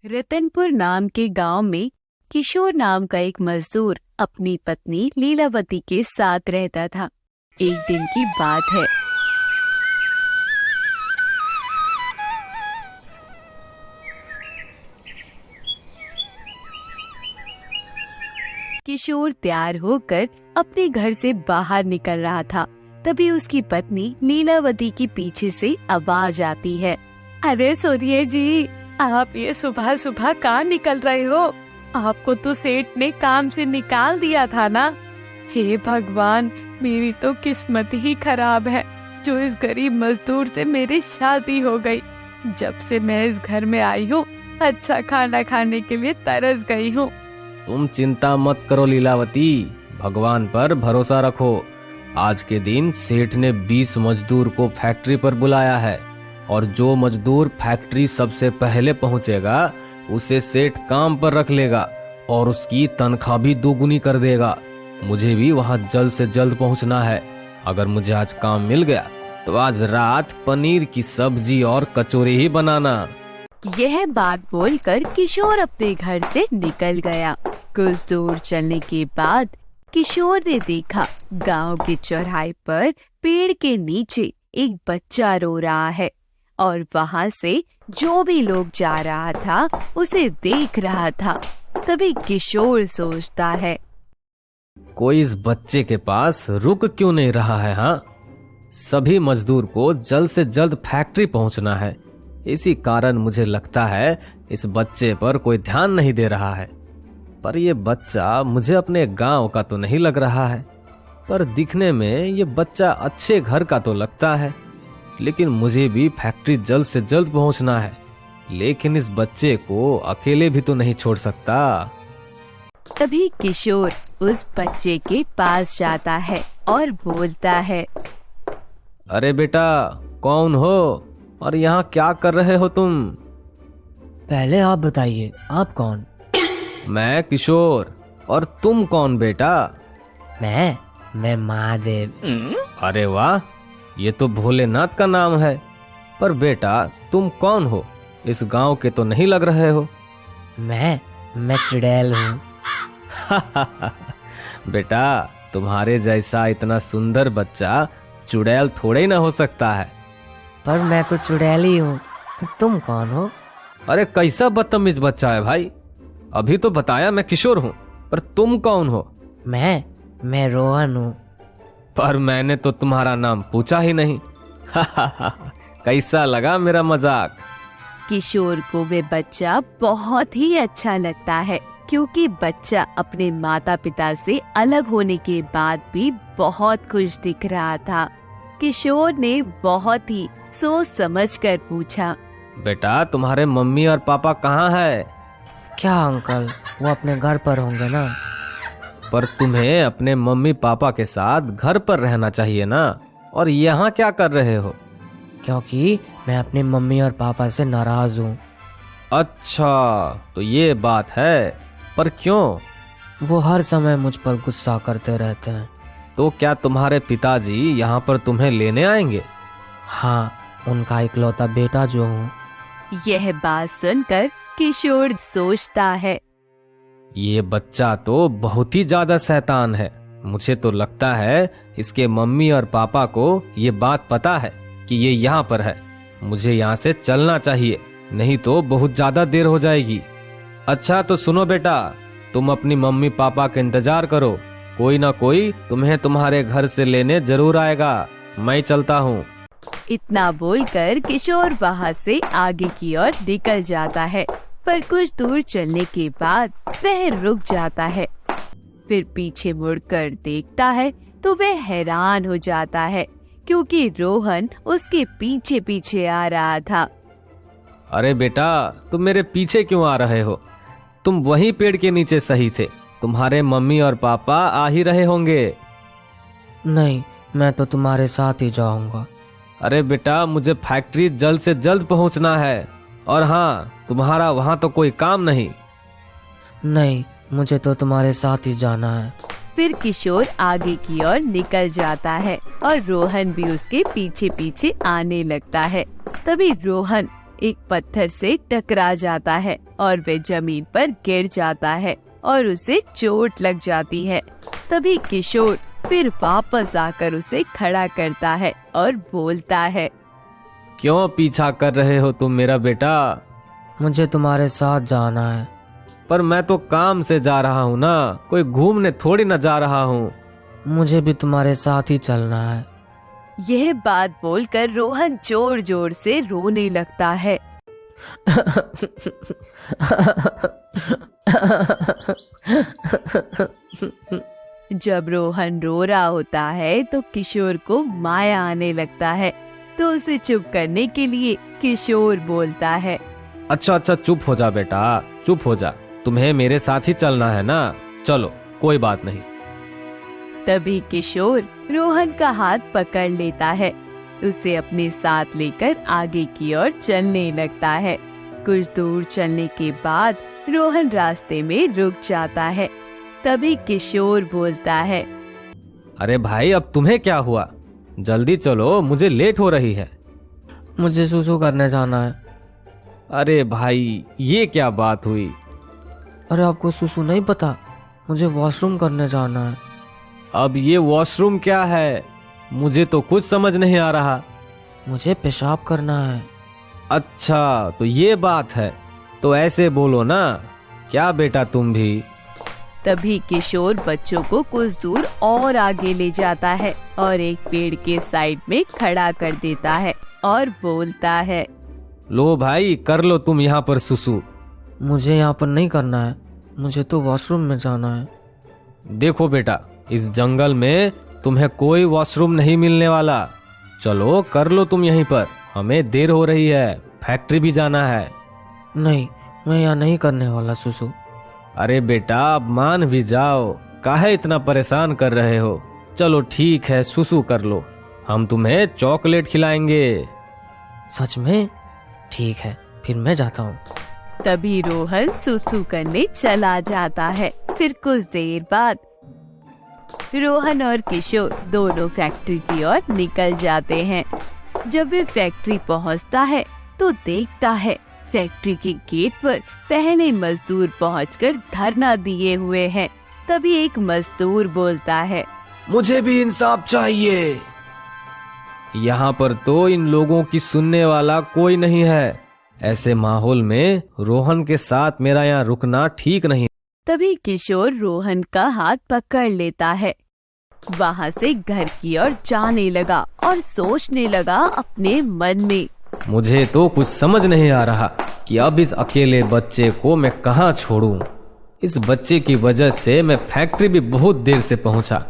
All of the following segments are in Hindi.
रतनपुर नाम के गांव में किशोर नाम का एक मजदूर अपनी पत्नी लीलावती के साथ रहता था। एक दिन की बात है। किशोर तैयार होकर अपने घर से बाहर निकल रहा था। तभी उसकी पत्नी लीलावती की पीछे से आवाज आती है, अरे सुनिए जी, आप ये सुबह सुबह कहाँ निकल रहे हो? आपको तो सेठ ने काम से निकाल दिया था ना। हे भगवान, मेरी तो किस्मत ही खराब है जो इस गरीब मजदूर से मेरी शादी हो गई। जब से मैं इस घर में आई हूँ, अच्छा खाना खाने के लिए तरस गई हूँ। तुम चिंता मत करो लीलावती, भगवान पर भरोसा रखो। आज के दिन सेठ ने 20 मजदूर को फैक्ट्री पर बुलाया है और जो मजदूर फैक्ट्री सबसे पहले पहुंचेगा उसे सेठ काम पर रख लेगा और उसकी तनख्वाह भी दोगुनी कर देगा। मुझे भी वहां जल्द से जल्द पहुंचना है। अगर मुझे आज काम मिल गया तो आज रात पनीर की सब्जी और कचौरी ही बनाना। यह बात बोलकर किशोर अपने घर से निकल गया। कुछ दूर चलने के बाद किशोर ने देखा गांव के चौराहे पर पेड़ के नीचे एक बच्चा रो रहा है और वहां से जो भी लोग जा रहा था उसे देख रहा था। तभी किशोर सोचता है, कोई इस बच्चे के पास रुक क्यों नहीं रहा है? हाँ, सभी मजदूर को जल्द से जल्द फैक्ट्री पहुंचना है। इसी कारण मुझे लगता है इस बच्चे पर कोई ध्यान नहीं दे रहा है। पर यह बच्चा मुझे अपने गांव का तो नहीं लग रहा है, पर दिखने में ये बच्चा अच्छे घर का तो लगता है। लेकिन मुझे भी फैक्ट्री जल्द से जल्द पहुंचना है। लेकिन इस बच्चे को अकेले भी तो नहीं छोड़ सकता। तभी किशोर उस बच्चे के पास जाता है और बोलता है, अरे बेटा, कौन हो और यहाँ क्या कर रहे हो तुम? पहले आप बताइए, आप कौन? मैं किशोर। और तुम कौन बेटा? मैं महादेव। अरे वाह, ये तो भोलेनाथ का नाम है। पर बेटा, तुम कौन हो? इस गांव के तो नहीं लग रहे हो। मैं चुड़ैल हूँ। बेटा, तुम्हारे जैसा इतना सुंदर बच्चा चुड़ैल थोड़े ही ना हो सकता है। पर मैं तो चुड़ैल ही हूँ। तुम कौन हो? अरे कैसा बदतमीज बच्चा है भाई। अभी तो बताया मैं किशोर हूँ, पर तुम कौन हो? मैं रोहन हूँ। पर मैंने तो तुम्हारा नाम पूछा ही नहीं। कैसा लगा मेरा मजाक? किशोर को वे बच्चा बहुत ही अच्छा लगता है, क्योंकि बच्चा अपने माता पिता से अलग होने के बाद भी बहुत खुश दिख रहा था। किशोर ने बहुत ही सोच समझ कर पूछा, बेटा, तुम्हारे मम्मी और पापा कहाँ है? क्या अंकल, वो अपने घर पर होंगे ना। पर तुम्हें अपने मम्मी पापा के साथ घर पर रहना चाहिए ना, और यहाँ क्या कर रहे हो? क्योंकि मैं अपनी मम्मी और पापा से नाराज हूँ। अच्छा, तो ये बात है। पर क्यों? वो हर समय मुझ पर गुस्सा करते रहते हैं। तो क्या तुम्हारे पिताजी यहाँ पर तुम्हें लेने आएंगे? हाँ, उनका इकलौता बेटा जो हूँ। यह बात सुनकर किशोर सोचता है, ये बच्चा तो बहुत ही ज्यादा शैतान है। मुझे तो लगता है इसके मम्मी और पापा को ये बात पता है कि ये यहाँ पर है। मुझे यहाँ से चलना चाहिए, नहीं तो बहुत ज्यादा देर हो जाएगी। अच्छा तो सुनो बेटा, तुम अपनी मम्मी पापा का इंतजार करो। कोई ना कोई तुम्हें तुम्हारे घर से लेने जरूर आएगा। मैं चलता हूँ। इतना बोलकर किशोर वहाँ से आगे की ओर निकल जाता है। पर कुछ दूर चलने के बाद वह रुक जाता है। फिर पीछे मुड़कर देखता है तो वह हैरान हो जाता है, क्योंकि रोहन उसके पीछे पीछे आ रहा था। अरे बेटा, तुम मेरे पीछे क्यों आ रहे हो? तुम वहीं पेड़ के नीचे सही थे। तुम्हारे मम्मी और पापा आ ही रहे होंगे। नहीं, मैं तो तुम्हारे साथ ही जाऊंगा। अरे बेटा, मुझे फैक्ट्री जल्द से जल्द पहुंचना है। और हाँ, तुम्हारा वहाँ तो कोई काम नहीं। नहीं, मुझे तो तुम्हारे साथ ही जाना है। फिर किशोर आगे की ओर निकल जाता है और रोहन भी उसके पीछे पीछे आने लगता है। तभी रोहन एक पत्थर से टकरा जाता है और वह जमीन पर गिर जाता है और उसे चोट लग जाती है। तभी किशोर फिर वापस आकर उसे खड़ा करता है और बोलता है, क्यों पीछा कर रहे हो तुम मेरा बेटा? मुझे तुम्हारे साथ जाना है। पर मैं तो काम से जा रहा हूँ ना, कोई घूमने थोड़ी ना जा रहा हूँ। मुझे भी तुम्हारे साथ ही चलना है। यह बात बोलकर रोहन जोर जोर से रोने लगता है। जब रोहन रो रहा होता है तो किशोर को माया आने लगता है, तो उसे चुप करने के लिए किशोर बोलता है, अच्छा चुप हो जा बेटा, चुप हो जा। तुम्हें मेरे साथ ही चलना है ना, चलो कोई बात नहीं। तभी किशोर रोहन का हाथ पकड़ लेता है, उसे अपने साथ लेकर आगे की ओर चलने लगता है। कुछ दूर चलने के बाद रोहन रास्ते में रुक जाता है। तभी किशोर बोलता है, अरे भाई अब तुम्हें क्या हुआ? जल्दी चलो, मुझे लेट हो रही है। मुझे सुसु करने जाना है। अरे भाई ये क्या बात हुई? अरे आपको सुसु नहीं पता? मुझे वॉशरूम करने जाना है। अब ये वॉशरूम क्या है? मुझे तो कुछ समझ नहीं आ रहा। मुझे पेशाब करना है। अच्छा तो ये बात है, तो ऐसे बोलो ना। क्या बेटा तुम भी? तभी किशोर बच्चों को कुछ दूर और आगे ले जाता है और एक पेड़ के साइड में खड़ा कर देता है और बोलता है, लो भाई कर लो तुम यहाँ पर सुसु। मुझे यहाँ पर नहीं करना है, मुझे तो वॉशरूम में जाना है। देखो बेटा, इस जंगल में तुम्हें कोई वॉशरूम नहीं मिलने वाला। चलो कर लो तुम यहीं पर, हमें देर हो रही है, फैक्ट्री भी जाना है। नहीं, मैं यहाँ नहीं करने वाला सुसु। अरे बेटा अब मान भी जाओ, काहे इतना परेशान कर रहे हो? चलो ठीक है सुसु कर लो, हम तुम्हें चॉकलेट खिलाएंगे। सच में? ठीक है, फिर मैं जाता हूँ। तभी रोहन सुसु करने चला जाता है। फिर कुछ देर बाद रोहन और किशोर दोनों फैक्ट्री की ओर निकल जाते हैं। जब वे फैक्ट्री पहुंचता है तो देखता है फैक्ट्री के गेट पर पहले मजदूर पहुंचकर धरना दिए हुए हैं। तभी एक मजदूर बोलता है, मुझे भी इंसाफ चाहिए। यहाँ पर तो इन लोगों की सुनने वाला कोई नहीं है। ऐसे माहौल में रोहन के साथ मेरा यहाँ रुकना ठीक नहीं। तभी किशोर रोहन का हाथ पकड़ लेता है, वहाँ से घर की ओर जाने लगा और सोचने लगा अपने मन में, मुझे तो कुछ समझ नहीं आ रहा कि अब इस अकेले बच्चे को मैं कहाँ छोड़ूं। इस बच्चे की वजह से मैं फैक्ट्री भी बहुत देर से पहुंचा।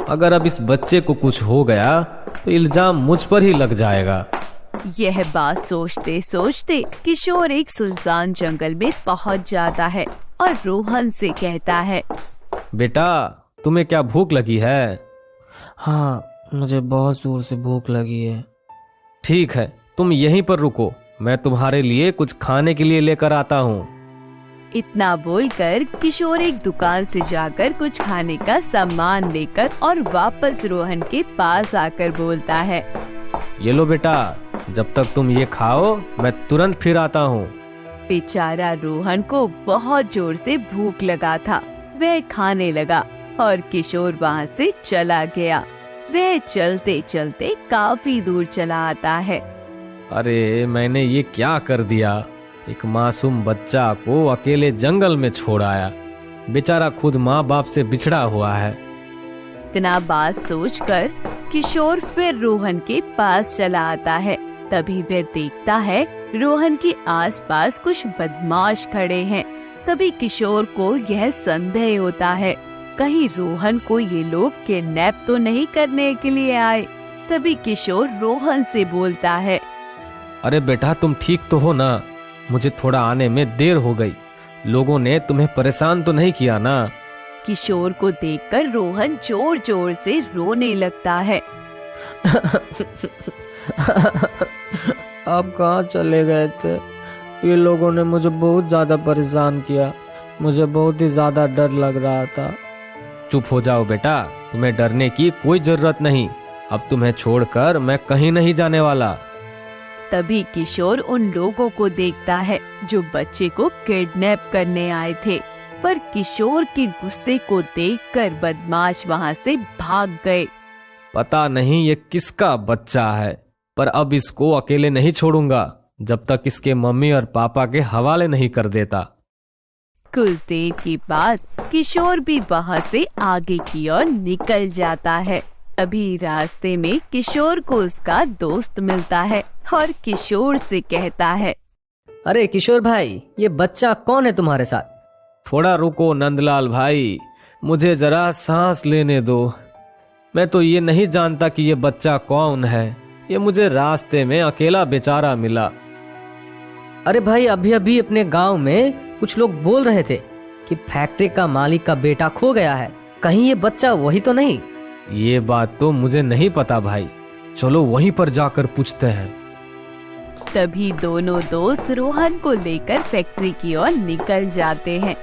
अगर अब इस बच्चे को कुछ हो गया तो इल्जाम मुझ पर ही लग जाएगा। यह बात सोचते सोचते किशोर एक सुनसान जंगल में पहुंच जाता है और रोहन से कहता है, बेटा तुम्हें क्या भूख लगी है? हाँ, मुझे बहुत जोर से भूख लगी है। ठीक है तुम यहीं पर रुको, मैं तुम्हारे लिए कुछ खाने के लिए लेकर आता हूँ। इतना बोलकर किशोर एक दुकान से जाकर कुछ खाने का सामान लेकर और वापस रोहन के पास आकर बोलता है, ये लो बेटा, जब तक तुम ये खाओ मैं तुरंत फिर आता हूँ। बेचारा रोहन को बहुत जोर से भूख लगा था, वह खाने लगा और किशोर वहाँ से चला गया। वह चलते चलते काफी दूर चला आता है। अरे मैंने ये क्या कर दिया? एक मासूम बच्चा को अकेले जंगल में छोड़ आया। बेचारा खुद माँ बाप से बिछड़ा हुआ है। इतना बात सोचकर किशोर फिर रोहन के पास चला आता है। तभी वह देखता है रोहन के आसपास कुछ बदमाश खड़े हैं। तभी किशोर को यह संदेह होता है, कहीं रोहन को ये लोग किडनैप तो नहीं करने के लिए आए। तभी किशोर रोहन से बोलता है, अरे बेटा तुम ठीक तो हो ना? मुझे थोड़ा आने में देर हो गई। लोगों ने तुम्हें परेशान तो नहीं किया ना? किशोर को देखकर रोहन जोर जोर से रोने लगता है। आप कहाँ चले गए थे? ये लोगों ने मुझे बहुत ज्यादा परेशान किया। मुझे बहुत ही ज्यादा डर लग रहा था। चुप हो जाओ बेटा, तुम्हें डरने की कोई जरूरत नहीं। अब तुम्हें छोड़कर मैं कहीं नहीं जाने वाला। तभी किशोर उन लोगों को देखता है जो बच्चे को किडनैप करने आए थे, पर किशोर के गुस्से को देखकर बदमाश वहाँ से भाग गए। पता नहीं ये किसका बच्चा है, पर अब इसको अकेले नहीं छोड़ूंगा जब तक इसके मम्मी और पापा के हवाले नहीं कर देता। कुछ देर के बाद किशोर भी वहाँ से आगे की ओर निकल जाता है। अभी रास्ते में किशोर को उसका दोस्त मिलता है और किशोर से कहता है, अरे किशोर भाई, ये बच्चा कौन है तुम्हारे साथ? थोड़ा रुको नंदलाल भाई, मुझे जरा सांस लेने दो। मैं तो ये नहीं जानता कि ये बच्चा कौन है। ये मुझे रास्ते में अकेला बेचारा मिला। अरे भाई, अभी अभी अपने गांव में कुछ लोग बोल रहे थे कि फैक्ट्री का मालिक का बेटा खो गया है। कहीं ये बच्चा वही तो नहीं? ये बात तो मुझे नहीं पता भाई, चलो वहीं पर जाकर पूछते हैं। तभी दोनों दोस्त रोहन को लेकर फैक्ट्री की ओर निकल जाते हैं।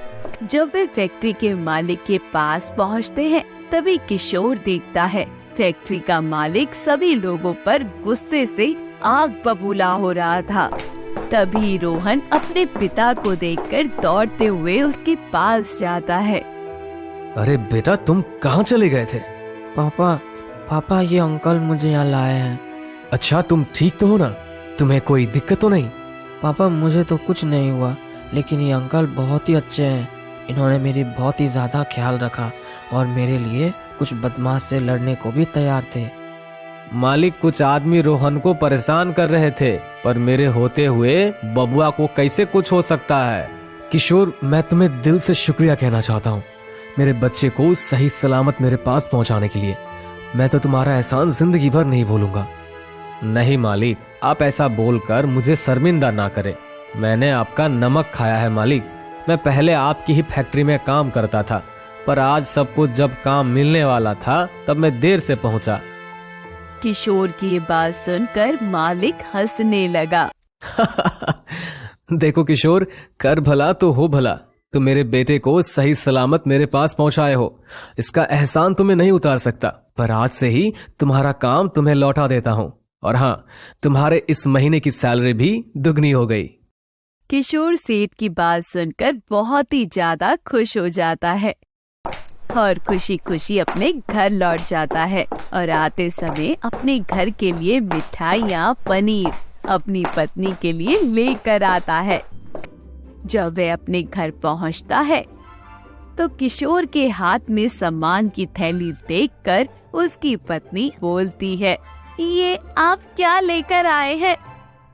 जब वे फैक्ट्री के मालिक के पास पहुंचते हैं, तभी किशोर देखता है फैक्ट्री का मालिक सभी लोगों पर गुस्से से आग बबूला हो रहा था। तभी रोहन अपने पिता को देखकर दौड़ते हुए उसके पास जाता है। अरे बेटा, तुम कहाँ चले गए थे? पापा ये अंकल मुझे यहाँ लाए हैं। अच्छा, तुम ठीक तो हो ना? तुम्हें कोई दिक्कत तो नहीं? पापा मुझे तो कुछ नहीं हुआ, लेकिन ये अंकल बहुत ही अच्छे हैं। इन्होंने मेरी बहुत ही ज्यादा ख्याल रखा और मेरे लिए कुछ बदमाश से लड़ने को भी तैयार थे। मालिक, कुछ आदमी रोहन को परेशान कर रहे थे, पर मेरे होते हुए बबुआ को कैसे कुछ हो सकता है? किशोर, मैं तुम्हें दिल से शुक्रिया कहना चाहता हूँ मेरे बच्चे को सही सलामत मेरे पास पहुँचाने के लिए। मैं तो तुम्हारा एहसान जिंदगी भर नहीं भूलूंगा। नहीं मालिक, आप ऐसा बोलकर मुझे शर्मिंदा ना करें। मैंने आपका नमक खाया है मालिक। मैं पहले आपकी ही फैक्ट्री में काम करता था, पर आज सब कुछ जब काम मिलने वाला था तब मैं देर से पहुंचा। किशोर की ये बात सुनकर मालिक हंसने लगा। देखो किशोर, कर भला तो हो भला। तुम मेरे बेटे को सही सलामत मेरे पास पहुंचाए हो, इसका एहसान तुम्हें नहीं उतार सकता, पर आज से ही तुम्हारा काम तुम्हें लौटा देता हूं। और हाँ, तुम्हारे इस महीने की सैलरी भी दुगनी हो गई। किशोर सेठ की बात सुनकर बहुत ही ज्यादा खुश हो जाता है और खुशी खुशी अपने घर लौट जाता है और आते समय अपने घर के लिए मिठाइयाँ, पनीर अपनी पत्नी के लिए लेकर आता है। जब वह अपने घर पहुंचता है तो किशोर के हाथ में सामान की थैली देखकर उसकी पत्नी बोलती है, ये आप क्या लेकर आए हैं?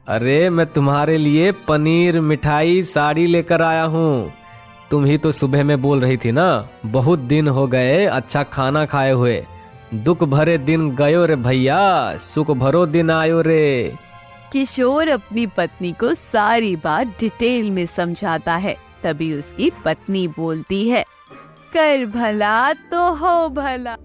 अरे, मैं तुम्हारे लिए पनीर, मिठाई, साड़ी लेकर आया हूँ। तुम ही तो सुबह में बोल रही थी ना, बहुत दिन हो गए अच्छा खाना खाए हुए। दुख भरे दिन गयो रे भैया, सुख भरो दिन आयो रे। किशोर अपनी पत्नी को सारी बात डिटेल में समझाता है। तभी उसकी पत्नी बोलती है, कर भला तो हो भला।